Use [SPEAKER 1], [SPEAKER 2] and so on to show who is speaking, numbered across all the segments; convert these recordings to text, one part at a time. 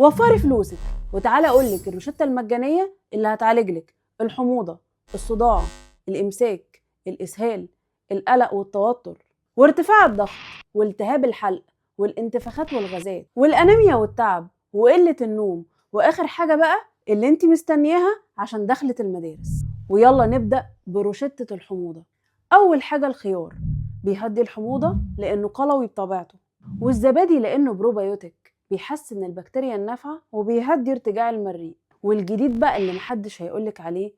[SPEAKER 1] وفري فلوسك وتعالى اقولك الروشتة المجانية اللي هتعالجلك الحموضة، الصداع، الامساك، الاسهال، القلق والتوتر، وارتفاع الضغط، والتهاب الحلق، والانتفاخات والغازات، والانيميا والتعب، وقلة النوم، واخر حاجة بقى اللي انت مستنياها عشان دخلة المدارس. ويلا نبدأ بروشتة الحموضة. اول حاجة الخيار بيهدي الحموضة لانه قلوي بطبيعته، والزبادي لانه بروبيوتيك بيحسن البكتيريا النافعة وبيهدي ارتجاع المريء. والجديد بقى اللي محدش هيقولك عليه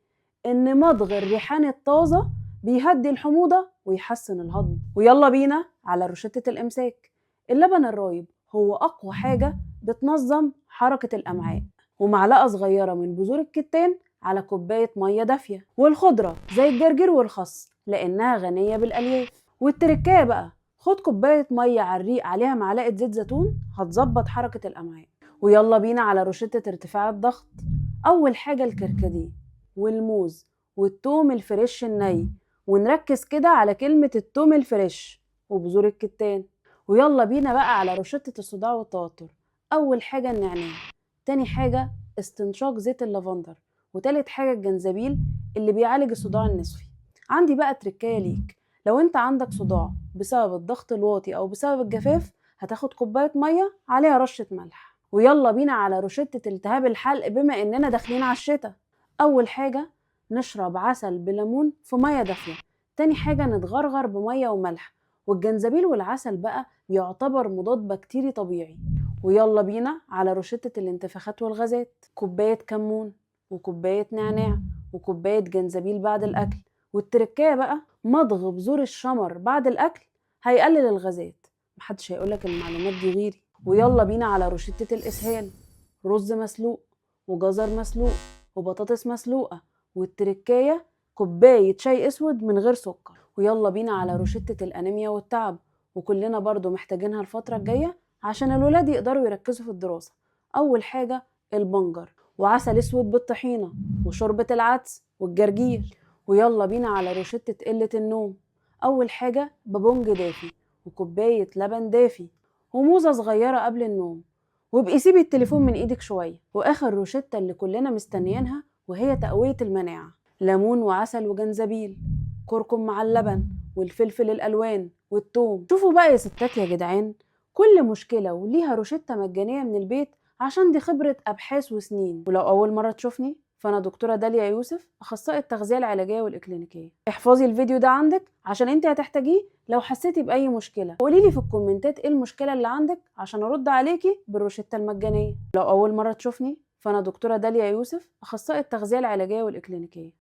[SPEAKER 1] ان مضغ الريحان الطازة بيهدي الحموضة ويحسن الهضم. ويلا بينا على روشتة الامساك. اللبن الرايب هو اقوى حاجة بتنظم حركة الامعاء، ومعلقة صغيرة من بذور الكتان على كوباية مية دافية، والخضرة زي الجرجير والخس لانها غنية بالالياف. والتركاية بقى خد كوباية مية على الريق عليها معلقة زيت زيتون هتظبط حركة الامعاء. ويلا بينا على روشتة ارتفاع الضغط. اول حاجة الكركديه والموز والثوم الفريش الني، ونركز كده على كلمة الثوم الفريش وبذور الكتان. ويلا بينا بقى على روشتة الصداع والتوتر. اول حاجة النعناع، تاني حاجة استنشاق زيت اللافندر، وتالت حاجة الجنزبيل اللي بيعالج الصداع النصفي. عندي بقى تركاية ليك، لو انت عندك صداع بسبب الضغط الواطي او بسبب الجفاف هتاخد كوباية مية عليها رشة ملح. ويلا بينا على روشتة التهاب الحلق بما اننا داخلين على الشتاء. اول حاجة نشرب عسل بليمون في مية دافية، تاني حاجة نتغرغر بمية وملح، والجنزبيل والعسل بقى بيعتبر مضاد بكتيري طبيعي. ويلا بينا على روشتة الانتفاخات والغازات. كوباية كمون وكوباية نعناع وكوباية جنزبيل بعد الأكل. والتركاية بقى مضغ بذور الشمر بعد الأكل هيقلل الغازات. محدش هيقولك المعلومات دي غيري. ويلا بينا على روشتة الإسهال. رز مسلوق وجزر مسلوق وبطاطس مسلوقة، والتركاية كوباية شاي أسود من غير سكر. ويلا بينا على روشتة الأنيميا والتعب، وكلنا برضو محتاجينها الفترة الجاية عشان الولاد يقدروا يركزوا في الدراسة. أول حاجة البنجر وعسل أسود بالطحينة وشوربة العدس والجرجير. ويلا بينا على روشتة قلة النوم. أول حاجة بابونج دافي وكوباية لبن دافي وموزة صغيرة قبل النوم، وابقي سيبي التليفون من ايدك شوية. واخر روشتة اللي كلنا مستنيينها وهي تقوية المناعة، ليمون وعسل وجنزبيل، كركم مع اللبن والفلفل الالوان والثوم. شوفوا بقى يا ستات يا جدعان، كل مشكلة وليها روشتة مجانية من البيت عشان دي خبرة ابحاث وسنين. ولو اول مرة تشوفني فانا دكتورة داليا يوسف، اخصائية التغذية العلاجية والاكلينيكية. احفظي الفيديو ده عندك عشان انت هتحتاجيه لو حسيتي باي مشكلة. قوليلي في الكومنتات ايه المشكلة اللي عندك عشان ارد عليكي بالروشتة المجانية. لو اول مرة تشوفني فانا دكتورة داليا يوسف، اخصائية التغذية العلاجية والاكلينيكية.